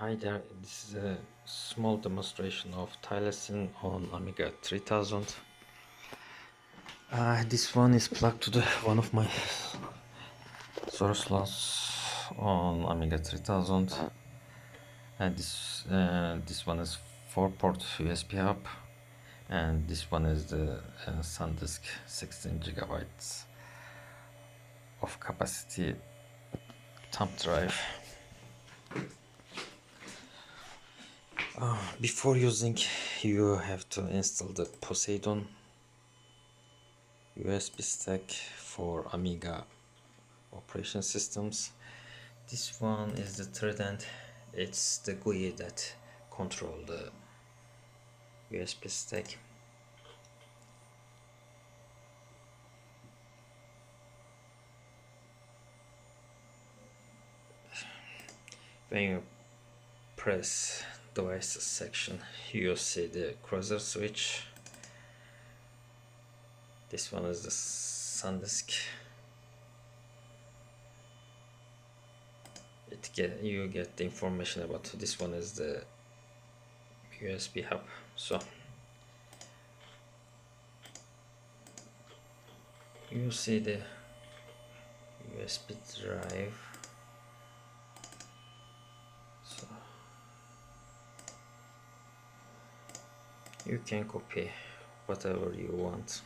Hi there, this is a small demonstration of Thylacine on Amiga 3000. This one is plugged to one of my source slots on Amiga 3000, and this one is 4-port USB hub, and this one is the SanDisk 16 gigabytes of capacity thumb drive. Before using, you have to install the Poseidon USB stack for Amiga operation systems. This one is the Trident. It's the GUI that control the USB stack. When you press devices section, you see the cursor switch. This one is the SanDisk. You get the information about this one is the USB hub. So you see the USB drive. So you can copy whatever you want.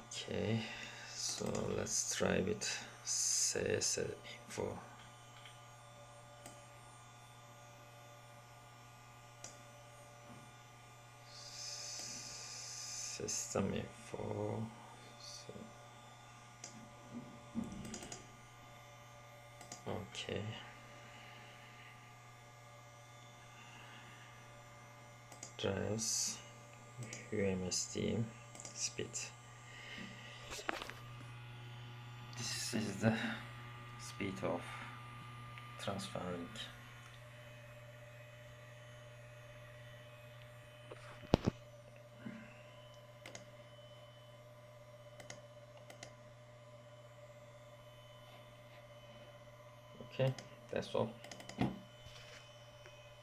Okay, so let's try with CS info. System info. So, okay. Drives, UMSD, speed. This is the speed of transferring. Okay, that's all.